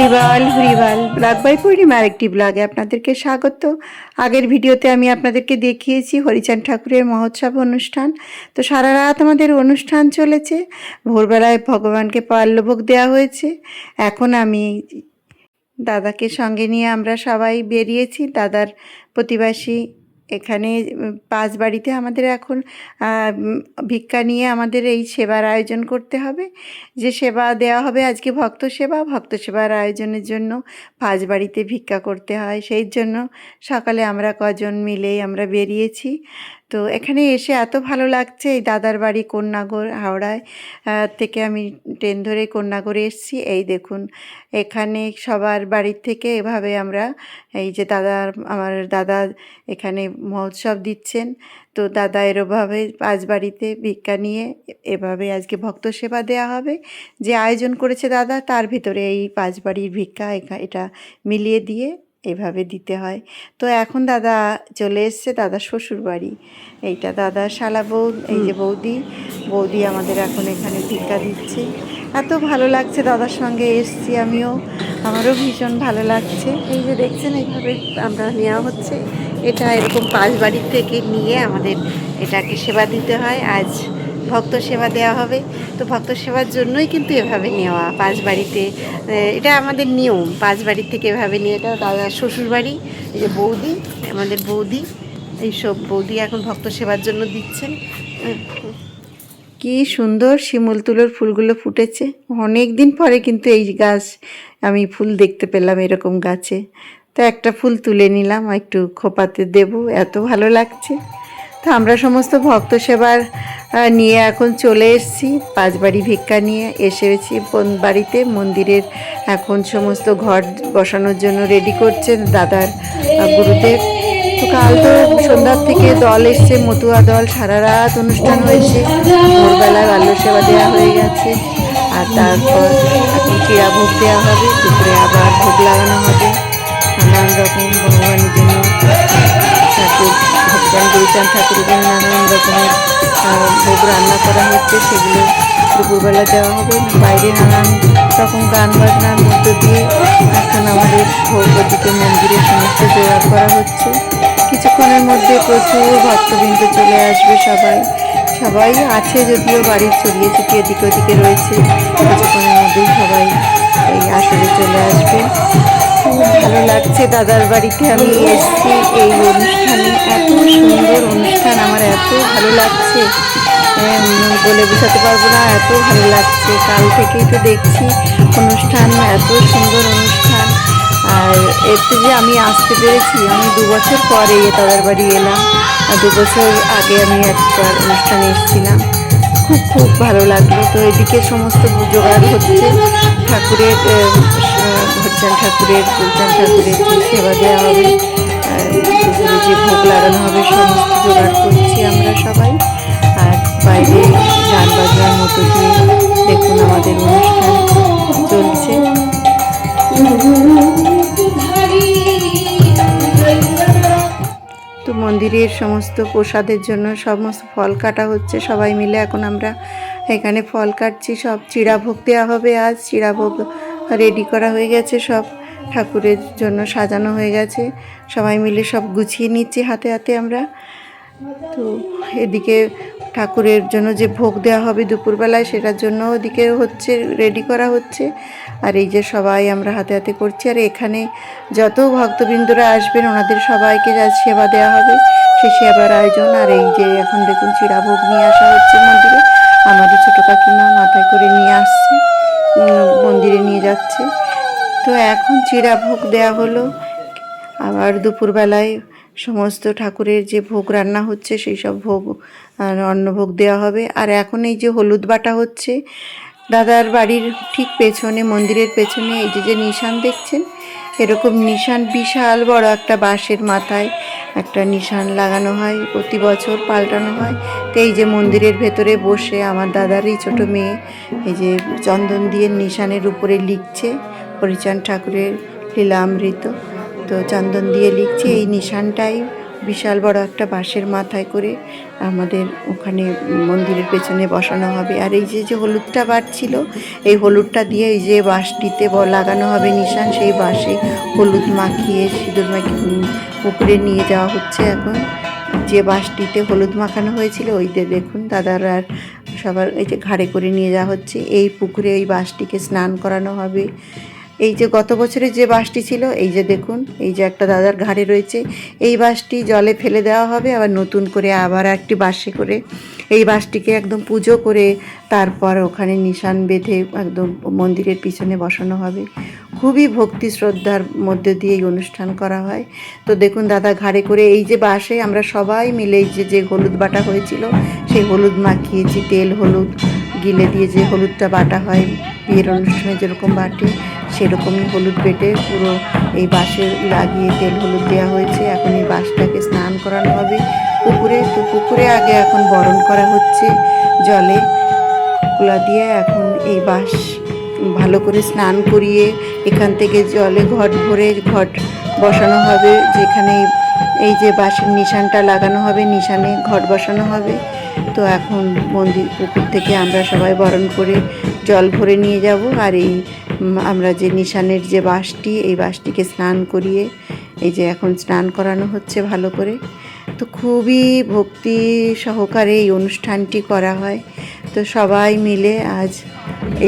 Horrible horrible blog by পূর্ণিমার একটি ব্লগে আপনাদেরকে স্বাগত। আগের ভিডিওতে আমি আপনাদেরকে দেখিয়েছি হরিচাঁদ ঠাকুরের মহোৎসব অনুষ্ঠান। তো সারা রাত আমাদের অনুষ্ঠান চলেছে। ভোরবেলায় ভগবানকে পাল্যভোগ দেওয়া হয়েছে। এখন আমি দাদাকে সঙ্গে নিয়ে আমরা সবাই বেরিয়েছি। দাদার প্রতিবাসী এখানে পাঁচ বাড়িতে আমাদের এখন ভিক্ষা নিয়ে আমাদের এই সেবার আয়োজন করতে হবে। যে সেবা দেওয়া হবে আজকে ভক্ত সেবার আয়োজনের জন্য পাঁচ বাড়িতে ভিক্ষা করতে হয়। সেই জন্য সকালে আমরা কজন মিলেই আমরা বেরিয়েছি। তো এখানে এসে এত ভালো লাগছে। এই দাদার বাড়ি কন্যাগর, হাওড়ায় থেকে আমি ট্রেন ধরে কন্যাগরে এসেছি। এই দেখুন এখানে সবার বাড়ির থেকে এভাবে আমরা এই যে আমার দাদা এখানে মহোৎসব দিচ্ছেন। তো দাদা এরভাবে পাঁচ বাড়িতে ভিক্ষা নিয়ে এভাবে আজকে ভক্ত সেবা দেওয়া হবে। যে আয়োজন করেছে দাদা তার ভিতরে এই পাঁচ বাড়ির ভিক্ষা এটা মিলিয়ে দিয়ে এভাবে দিতে হয়। তো এখন দাদা চলে এসছে দাদার শ্বশুর বাড়ি। এইটা দাদার শালা বউ, এই যে বৌদি আমাদের এখন এখানে ভিক্ষা দিচ্ছে। এত ভালো লাগছে, দাদার সঙ্গে এসছি আমিও, আমারও ভীষণ ভালো লাগছে। এই যে দেখছেন এইভাবে আমরা নেওয়া হচ্ছে। এটা এরকম পাঁচ বাড়ির থেকে নিয়ে আমাদের এটাকে সেবা দিতে হয়। আজ ভক্ত সেবা দেওয়া হবে। তো ভক্ত সেবার জন্যই কিন্তু এভাবে নেওয়া পাঁচ বাড়িতে, এটা আমাদের নিয়ম। পাঁচ বাড়ির থেকে এভাবে নিয়ে, এটা দাদার শ্বশুরবাড়ি। এই যে বৌদি, আমাদের বৌদি, এইসব বৌদি এখন ভক্ত সেবার জন্য দিচ্ছেন। কি সুন্দর শিমুল তুলোর ফুলগুলো ফুটেছে। অনেক দিন পরে কিন্তু এই গাছ আমি ফুল দেখতে পেলাম এরকম গাছে। তো একটা ফুল তুলে নিলাম, একটু খোপাতে দেব, এত ভালো লাগছে। তো আমরা সমস্ত ভক্ত সেবার নিয়ে এখন চলে এসেছি। পাঁচ বাড়ি ভিক্ষা নিয়ে এসেছি বাড়িতে। মন্দিরের এখন সমস্ত ঘর বসানোর জন্য রেডি করছেন দাদার গুরুদেব। তো কাল তো সন্ধ্যার থেকে দল এসছে, মতুয়া দল, সারা রাত অনুষ্ঠান হয়েছে। ভোরবেলায় বাল্য সেবা দেওয়া হয়ে গেছে। আর তারপর এখন চিড়া ভোগ দেওয়া হবে। দুপুরে আবার ভোগ লাগানো হবে নানান রকম ভগবানের জন্য। ভগবান গুরুচাঁদ ঠাকুরের জন্য নানান রকমের ভোগ রান্না করা হচ্ছে, সেগুলো দুপুরবেলা দেওয়া হবে। বাইরে নানান রকম গান বাজনার মধ্য দিয়ে এখন আমাদের ভোগ ওদিকে মন্দিরে সমস্ত জোগাড় করা হচ্ছে। কিছুক্ষণের মধ্যে প্রচুর ভক্তবৃন্দ চলে আসবে। সবাই আছে, যদিও বাড়ির ছড়িয়ে ছিটিয়ে এদিকে ওদিকে রয়েছে। কিছুক্ষণের মধ্যেই সবাই এই আসরে চলে আসবে। খুব ভালো লাগছে দাদার বাড়িতে আমি এসেছি। এই অনুষ্ঠানে এত সুন্দর অনুষ্ঠান, আমার এত ভালো লাগছে বলে বোঝাতে পারবো না, এত ভালো লাগছে। কাল থেকেই তো দেখছি অনুষ্ঠান, এত সুন্দর অনুষ্ঠান। আর এতে যে আমি আসতে পেরেছি, আমি 2 বছর পরে দাদার বাড়ি এলাম। আর 2 বছর আগে আমি একবার অনুষ্ঠানে এসেছিলাম। খুব ভালো লাগলো। তো এদিকে সমস্ত জোগাড় হচ্ছে ঠাকুরের, হরিচাঁদ ঠাকুরের যে সেবা দেওয়া হবে, দুপুরে যে ভোগ লাগানো হবে, সমস্ত জোগাড় করছি আমরা সবাই। আর বাইরে গান বাজনার মতো দিয়ে দেখুন আমাদের অনুষ্ঠান চলছে। তো মন্দিরের সমস্ত প্রসাদের জন্য সমস্ত ফল কাটা হচ্ছে সবাই মিলে। এখন আমরা এখানে ফল কাটছি। সব চিড়াভোগ দেওয়া হবে আজ। চিড়াভোগ রেডি করা হয়ে গেছে, সব ঠাকুরের জন্য সাজানো হয়ে গেছে। সবাই মিলে সব গুছিয়ে নিচ্ছি হাতে হাতে আমরা। তো এদিকে ঠাকুরের জন্য যে ভোগ দেওয়া হবে দুপুরবেলায়, সেটার জন্য ওদিকে রেডি করা হচ্ছে। আর এই যে সবাই আমরা হাতে হাতে করছি। আর এখানে যত ভক্তবৃন্দরা আসবেন ওনাদের সবাইকে যা সেবা দেওয়া হবে, সেই সেবার আয়োজন। আর এই যে এখন দেখুন চিড়াভোগ নিয়ে আসা হচ্ছে মন্দিরে। আমাদের ছোটো কাকিমা মাথায় করে নিয়ে আসছে, মন্দিরে নিয়ে যাচ্ছে। তো এখন চিড়াভোগ দেওয়া হলো। আবার দুপুরবেলায় সমস্ত ঠাকুরের যে ভোগ রান্না হচ্ছে সেই সব ভোগ আর অন্নভোগ দেওয়া হবে। আর এখন এই যে হলুদ বাটা হচ্ছে দাদার বাড়ির ঠিক পেছনে, মন্দিরের পেছনে এই যে নিশান দেখছেন, এরকম নিশান বিশাল বড় একটা বাঁশের মাথায় একটা নিশান লাগানো হয়, প্রতি বছর পাল্টানো হয়। তো এই যে মন্দিরের ভেতরে বসে আমার দাদারই ছোটো মেয়ে এই যে চন্দন দিয়ে নিশানের উপরে লিখছে হরিচাঁদ ঠাকুরের লীলামৃত। তো চন্দন দিয়ে লিখছে। এই নিশানটাই বিশাল বড় একটা বাঁশের মাথায় করে আমাদের ওখানে মন্দিরের পেছনে বসানো হবে। আর এই যে হলুদটা বাড়ছিল, এই হলুদটা দিয়ে এই যে বাঁশটিতে লাগানো হবে নিশান, সেই বাঁশে হলুদ মাখিয়ে সিঁদুর মাখিয়ে পুকুরে নিয়ে যাওয়া হচ্ছে। এখন যে বাঁশটিতে হলুদ মাখানো হয়েছিল ওই যে দেখুন দাদার আর সবার এই যে ঘাড়ে করে নিয়ে যাওয়া হচ্ছে। এই পুকুরে এই বাঁশটিকে স্নান করানো হবে। এই যে গত বছরে যে বাঁশটি ছিল, এই যে দেখুন এই যে একটা দাদার ঘাড়ে রয়েছে, এই বাঁশটি জলে ফেলে দেওয়া হবে, আবার নতুন করে আবার একটি বাঁশে করে এই বাঁশটিকে একদম পুজো করে তারপর ওখানে নিশান বেঁধে একদম মন্দিরের পিছনে বসানো হবে। খুবই ভক্তি শ্রদ্ধার মধ্যে দিয়ে এই অনুষ্ঠান করা হয়। তো দেখুন দাদা ঘাড়ে করে এই যে বাঁশে আমরা সবাই মিলে এই যে হলুদ বাটা হয়েছিল সেই হলুদ মাখিয়েছি, তেল হলুদ গিলে দিয়ে যে হলুদটা বাটা হয় বিয়ের অনুষ্ঠানে যেরকম বাটে সেরকমই হলুদ বেটে পুরো এই বাঁশে লাগিয়ে তেল হলুদ দেওয়া হয়েছে। এখন এই বাঁশটাকে স্নান করানো হবে পুকুরে। তো পুকুরে আগে এখন বরণ করা হচ্ছে জলে কুলা দিয়ে। এখন এই বাঁশ ভালো করে স্নান করিয়ে এখান থেকে জলে ঘট ভরে ঘট বসানো হবে, যেখানে এই যে বাঁশের নিশানটা লাগানো হবে, নিশানে ঘট বসানো হবে। তো এখন মন্দির পুকুর থেকে আমরা সবাই বরণ করে জল ভরে নিয়ে যাব। আর এই আমরা যে নিশানের যে বাঁশটি, এই বাঁশটিকে স্নান করিয়ে এই যে এখন স্নান করানো হচ্ছে ভালো করে। তো খুবই ভক্তি সহকারে এই অনুষ্ঠানটি করা হয়। তো সবাই মিলে আজ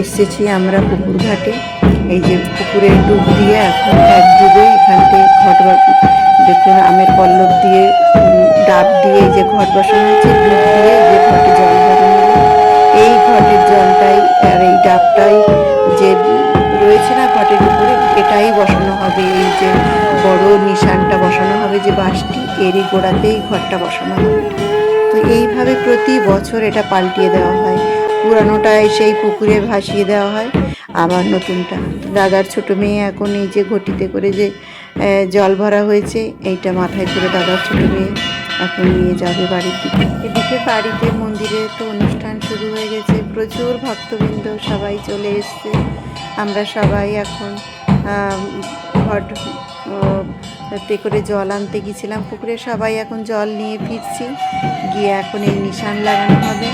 এসেছি আমরা পুকুর ঘাটে। এই যে পুকুরে ডুব দিয়ে এখন এক ডুবে এখান থেকে ঘট দেখুন আমের পল্লব দিয়ে ডাব দিয়ে এই যে ঘট বসানো হয়েছে, ডুব দিয়ে এই যে ঘটে জল ভরে নিল। এই ঘটের জলটাই আর এই ডাবটাই যে রয়েছে না ঘটের উপরে, এটাই বসানো হবে। এই যে বড় নিশানটা বসানো হবে যে বাঁশটি, এরই গোড়াতেই ঘরটা বসানো হবে। তো এইভাবে প্রতি বছর এটা পাল্টিয়ে দেওয়া হয়। পুরানোটায় সেই পুকুরে ভাসিয়ে দেওয়া হয়, আবার নতুনটা দাদার ছোট মেয়ে এখন এই যে ঘটিতে করে যে জল ভরা হয়েছে এইটা মাথায় করে দাদার ছোট মেয়ে এখন নিয়ে যাবে বাড়ির দিকে। এদিকে বাড়িতে মন্দিরে তো অনুষ্ঠান শুরু হয়ে গেছে, প্রচুর ভক্তবৃন্দ সবাই চলে এসছে। আমরা সবাই এখন ঘট তে করে জল আনতে গিয়েছিলাম পুকুরে, সবাই এখন জল নিয়ে ফিরছি, গিয়ে এখন এই নিশান লাগানো হবে।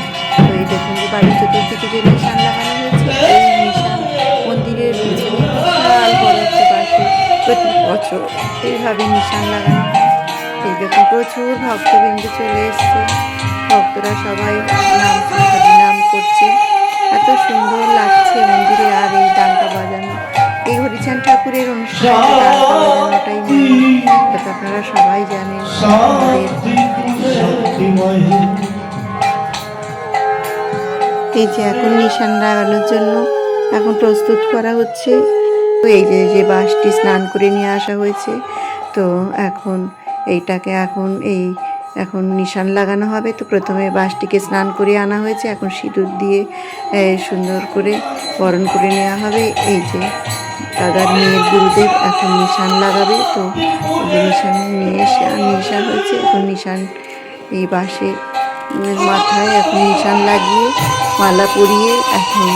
তো এই দেখুন যে বাড়ির চতুর্দিকে যে নিশান লাগানো হয়েছে, এই নিশান মন্দিরের পিছনে বিশাল বড় একটা বাঁশে প্রতি বছর এইভাবে নিশান লাগানো হয়। এই দেখুন প্রচুর ভক্তবৃন্দ চলে এসছে, ভক্তরা সবাই নাম করছে। এত সুন্দর লাগছে মন্দিরে। আর এই ডাঙ্কা বাজানো, এই হরিচাঁদ ঠাকুরের অনুষ্ঠানে ডাঙ্কা বাজানোটাই আপনারা সবাই জানেন। এই যে এখন নিশান লাগানোর জন্য এখন প্রস্তুত করা হচ্ছে। তো এই যে বাঁশটি স্নান করে নিয়ে আসা হয়েছে, তো এখন এইটাকে এখন নিশান লাগানো হবে। তো প্রথমে বাঁশটিকে স্নান করে আনা হয়েছে, এখন সিঁদুর দিয়ে সুন্দর করে বরণ করে নেওয়া হবে। এই যে দাদার মেয়ের গুরুদেব এখন নিশান লাগাবে। তো নিশান নিয়ে এসে নিশান হয়েছে, এখন নিশান এই বাঁশে মাথায় এখন নিশান লাগিয়ে মালা পরিয়ে এখন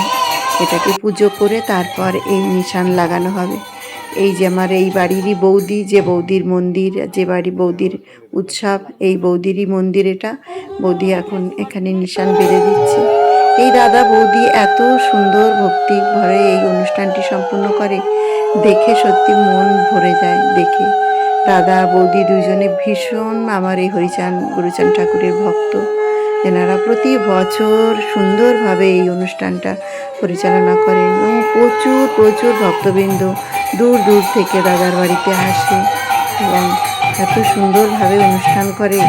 এটাকে পুজো করে তারপর এই নিশান লাগানো হবে। এই যে আমার এই বাড়িরই বৌদি, যে বৌদির মন্দির, যে বাড়ি বৌদির উৎসব, এই বৌদিরই মন্দির এটা। বৌদি এখন এখানে নিশান বেঁধে দিচ্ছে। এই দাদা বৌদি এত সুন্দর ভক্তি ভরে এই অনুষ্ঠানটি সম্পূর্ণ করে, দেখে সত্যি মন ভরে যায় দেখে। দাদা বৌদি দুজনে ভীষণ আমার এই গুরুচাঁদ ঠাকুরের ভক্ত। এনারা প্রতি বছর সুন্দরভাবে এই অনুষ্ঠানটা পরিচালনা করেন এবং প্রচুর ভক্তবৃন্দ দূর দূর থেকে দাদার বাড়িতে আসে এবং এত সুন্দরভাবে অনুষ্ঠান করে,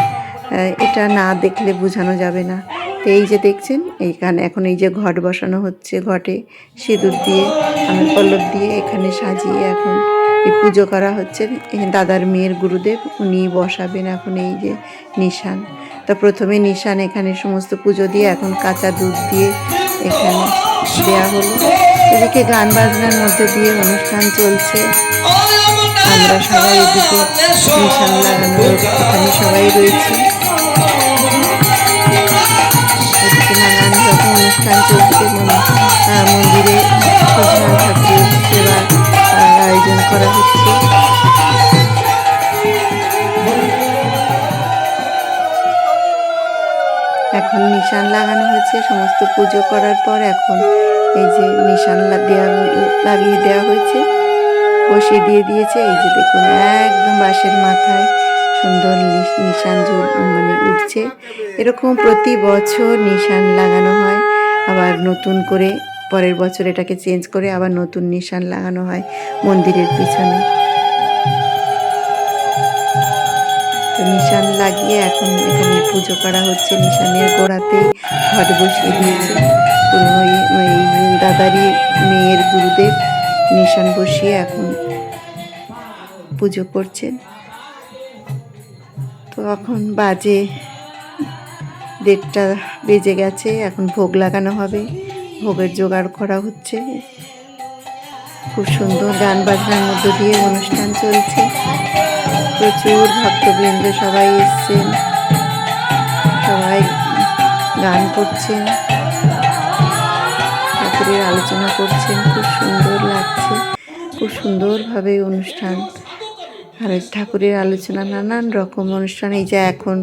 এটা না দেখলে বোঝানো যাবে না। তো এই যে দেখছেন এইখানে এখন এই যে ঘট বসানো হচ্ছে, ঘটে সিঁদুর দিয়ে আমের পল্লব দিয়ে এখানে সাজিয়ে এখন এই পুজো করা হচ্ছে। দাদার মেয়ের গুরুদেব উনি বসাবেন এখন এই যে নিশান। তা প্রথমে নিশান এখানে সমস্ত পুজো দিয়ে এখন কাঁচা দুধ দিয়ে এখানে দেওয়া হলো। এদিকে গান বাজনার মধ্যে দিয়ে অনুষ্ঠান চলছে। আমরা সবাই এদিকে নিশান লাগানোর এখানে সবাই রয়েছি। এদিকে নানান রকম অনুষ্ঠান চলছে, মন্দিরে কৃষ্ণ ঠাকুরের সেবার আয়োজন করা হচ্ছে। এখন নিশান লাগানো হয়েছে। সমস্ত পুজো করার পর এখন এই যে নিশান লাগিয়ে দেওয়া হয়েছে, বসিয়ে দিয়েছে। এই যে দেখুন একদম বাঁশের মাথায় সুন্দর নিশান মানে উঠছে। এরকম প্রতি বছর নিশান লাগানো হয়, আবার নতুন করে পরের বছর এটাকে চেঞ্জ করে আবার নতুন নিশান লাগানো হয় মন্দিরের পিছনে। তো নিশান লাগিয়ে এখন এখানে পুজো করা হচ্ছে। নিশানের গোড়াতেই ঘট বসিয়ে দিয়েছে। ওই দাদারই মেয়ের গুরুদেব নিশান বসিয়ে এখন পুজো করছেন। তো এখন বাজে 1:30 বেজে গেছে। এখন ভোগ লাগানো হবে, ভোগের জোগাড় করা হচ্ছে। খুব সুন্দর গান বাজনার মধ্য দিয়ে অনুষ্ঠান চলছে। প্রচুর ভক্তবৃন্দ সবাই এসছেন, সবাই গান করছেন, ঠাকুরের আলোচনা করছেন। খুব সুন্দর লাগছে, খুব সুন্দরভাবে অনুষ্ঠান। আর ঠাকুরের আলোচনা, নানান রকম অনুষ্ঠান। এই যে এখন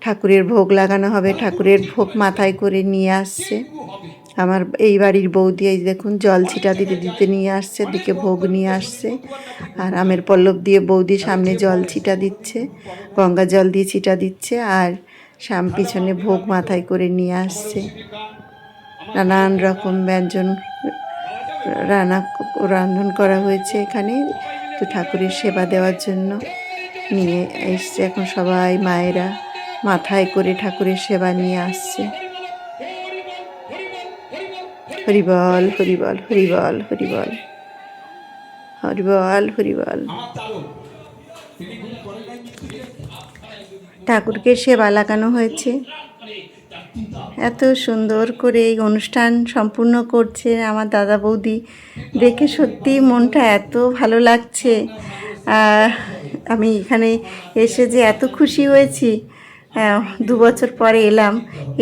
ঠাকুরের ভোগ লাগানো হবে, ঠাকুরের ভোগ মাথায় করে নিয়ে আসছে আমার এই বাড়ির বৌদি। এই দেখুন জল ছিটা দিতে দিতে নিয়ে আসছে, দিকে ভোগ নিয়ে আসছে। আর আমের পল্লব দিয়ে বৌদি সামনে জল ছিটা দিচ্ছে, গঙ্গা জল দিয়ে ছিটা দিচ্ছে, আর পিছনে ভোগ মাথায় করে নিয়ে আসছে। নানান রকম ব্যঞ্জন রান্ধন করা হয়েছে এখানে, তো ঠাকুরের সেবা দেওয়ার জন্য নিয়ে এসছে। এখন সবাই মায়েরা মাথায় করে ঠাকুরের সেবা নিয়ে আসছে। হরিবল হরিবল হরিবল হরিবল হরিবল হরিবল। ঠাকুরকে সেবা লাগানো হয়েছে। এত সুন্দর করে এই অনুষ্ঠান সম্পূর্ণ করছে আমার দাদা বৌদি, দেখে সত্যি মনটা এত ভালো লাগছে। আমি এখানে এসে যে এত খুশি হয়েছি, 2 বছর পরে এলাম,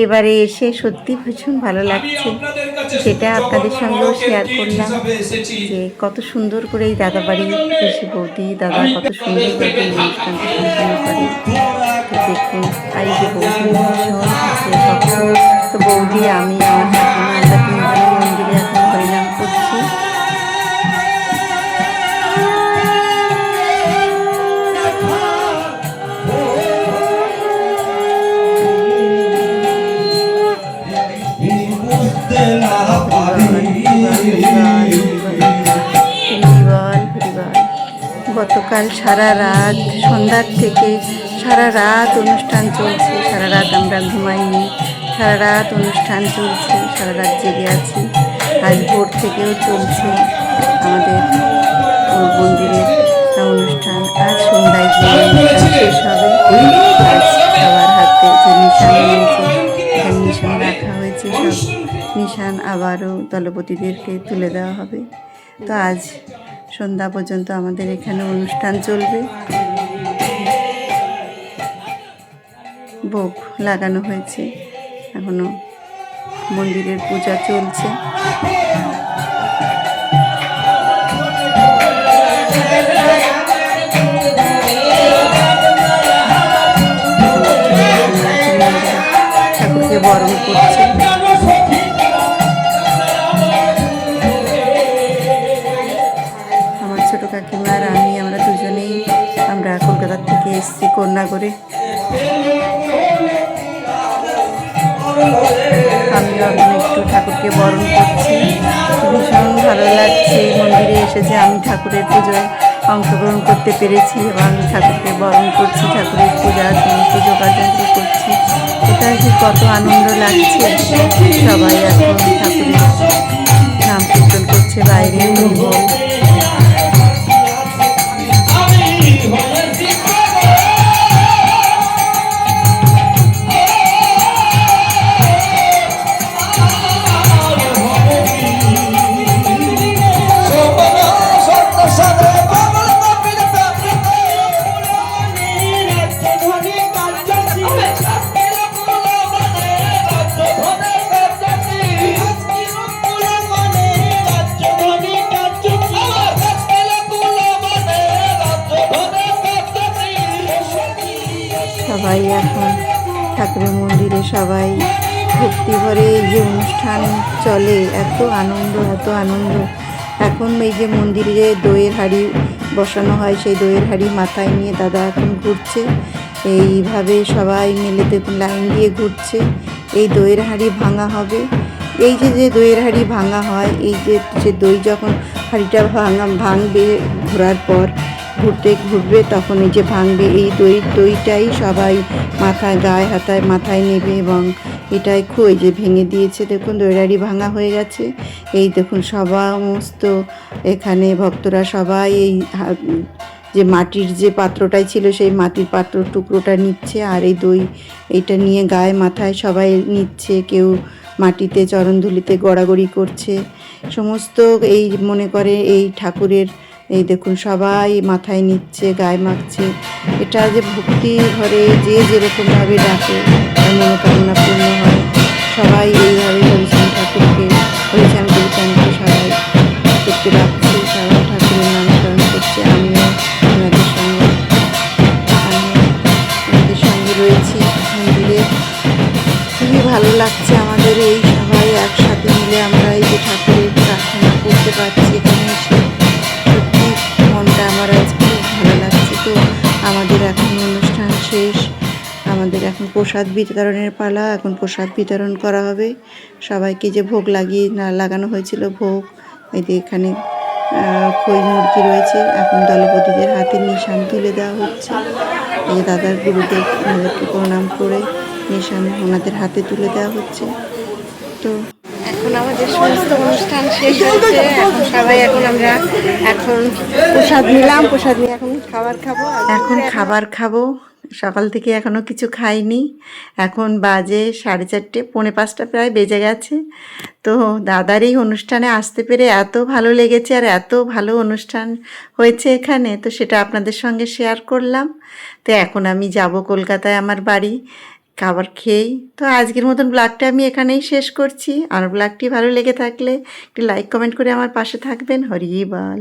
এবারে এসে সত্যি ভীষণ ভালো লাগছে। সেটা আপনাদের সঙ্গেও শেয়ার করলাম যে কত সুন্দর করে এই দাদা বাড়ি এসে বৌদি দাদা কত সুন্দরভাবে এই অনুষ্ঠানটা সম্পন্ন করে। তো দেখুন এই যে বৌদি ভীষণ তো বৌদি আমি আমার ঠাকুমা আমরা 3 জনে মন্দিরে এখন হরিনাম করছি। গতকাল সারা রাত সন্ধ্যার থেকে সারা রাত অনুষ্ঠান চলছে, সারা রাত আমরা ঘুমাইনি, সারা রাত অনুষ্ঠান চলছে, সারা রাত জেগে আছি। আজ ভোর থেকেও চলছে আমাদের মন্দিরের অনুষ্ঠান। আজ সন্ধ্যায় অনুষ্ঠান শেষ হবে। আজ সবার হাতে যে নিশান নিয়েছে, এখানে নিশান রাখা হয়েছে, সব নিশান আবারও দলপতিদেরকে তুলে দেওয়া হবে। তো আজ সন্ধ্যা পর্যন্ত আমাদের এখানে অনুষ্ঠান চলবে। ভোগ লাগানো হয়েছে, এখনো মন্দিরের পূজা চলছে। ঠাকুরকে বরণ করছে। আমার ছোট কাকিমার আমি আমরা দুজনেই আমরা কলকাতার থেকে এসেছি কন্যাগড়ে। আমিও এখন একটু ঠাকুরকে বরণ করছি। ভীষণ ভালো লাগছে এই মন্দিরে এসে যে আমি ঠাকুরের পুজোয় অংশগ্রহণ করতে পেরেছি এবং ঠাকুরকে বরণ করছি, ঠাকুরের পূজার সমস্ত যোগাযন্ত্র করছি। এটা যে কত আনন্দ লাগছে। সবাই এখন ঠাকুরের নাম কীর্তন করছে বাইরে। সবাই এখন ঠাকুরের মন্দিরে সবাই ভক্তি ভরে এই যে অনুষ্ঠান চলে, এত আনন্দ এত আনন্দ। এখন এই যে মন্দিরে যে দইয়ের হাঁড়ি বসানো হয়, সেই দইয়ের হাঁড়ি মাথায় নিয়ে দাদা এখন ঘুরছে। এইভাবে সবাই মিলে দেখুন লাইন দিয়ে ঘুরছে। এই দইয়ের হাঁড়ি ভাঙা হবে। এই যে যে দইয়ের হাঁড়ি ভাঙা হয়, এই যে দই যখন হাঁড়িটা ভাঙবে ঘোরার পর ঘুরবে তখন এই যে ভাঙবে, এই দইটাই সবাই মাথায় গায়ে হাতায় মাথায় নেবে এবং এটাই এই যে ভেঙে দিয়েছে। দেখুন দইয়ের হাঁড়ি ভাঙা হয়ে গেছে। এই দেখুন সমস্ত এখানে ভক্তরা সবাই এই যে মাটির যে পাত্রটাই ছিল সেই মাটির পাত্র টুকরোটা নিচ্ছে, আর এই দই এইটা নিয়ে গায়ে মাথায় সবাই নিচ্ছে। কেউ মাটিতে চরণধুলিতে গড়াগড়ি করছে। সমস্ত এই মনে করে এই ঠাকুরের, এই দেখুন সবাই মাথায় নিচ্ছে, গায়ে মাখছে। এটা যে ভক্তি ভরে যে যেরকমভাবে ডাকে তার মনোকামনা পূর্ণ হয়। সবাই এইভাবে হরিচাঁদ ঠাকুরকে, হরিচাঁদ গুরুচাঁদকে সবাই করতে ডাকছে, সবাই ঠাকুরের নামকরণ করছে। আমিও ওনাদের সঙ্গে রয়েছি মন্দিরে। খুবই ভালো লাগছে আমাদের এই সবাই একসাথে মিলে আমরা এই যে ঠাকুরের প্রার্থনা করতে পারছি এখানে এসে। সত্যি মনটা আমার আজ খুব ভালো লাগছে। তো আমাদের এখন অনুষ্ঠান শেষ, আমাদের এখন প্রসাদ বিতরণের পালা। এখন প্রসাদ বিতরণ করা হবে সবাইকে। যে ভোগ লাগানো হয়েছিল ভোগ, এই যে এখানে খই মুরগি রয়েছে। এখন দলপতিদের হাতে নিশান তুলে দেওয়া হচ্ছে। এই দাদার গুরুদেব ওনাদেরকে প্রণাম করে নিশান ওনাদের হাতে তুলে দেওয়া হচ্ছে। তো এখন আমাদের সমস্ত অনুষ্ঠান শেষ হয়েছে। এখন সবাই আমরা এখন প্রসাদ নিলাম, প্রসাদ নিয়ে এখন খাবার খাবো। সকাল থেকে এখনো কিছু খাইনি। এখন বাজে 4:30, 4:45 প্রায় বেজে গেছে। তো দাদার এই অনুষ্ঠানে আসতে পেরে এত ভালো লেগেছে, আর এত ভালো অনুষ্ঠান হয়েছে এখানে, তো সেটা আপনাদের সঙ্গে শেয়ার করলাম। তো এখন আমি যাব কলকাতায় আমার বাড়ি খাবার খেয়েই। তো আজকের মতন ব্লগটা আমি এখানেই শেষ করছি। আর ব্লগটি ভালো লেগে থাকলে একটি লাইক কমেন্ট করে আমার পাশে থাকবেন। হরি বল।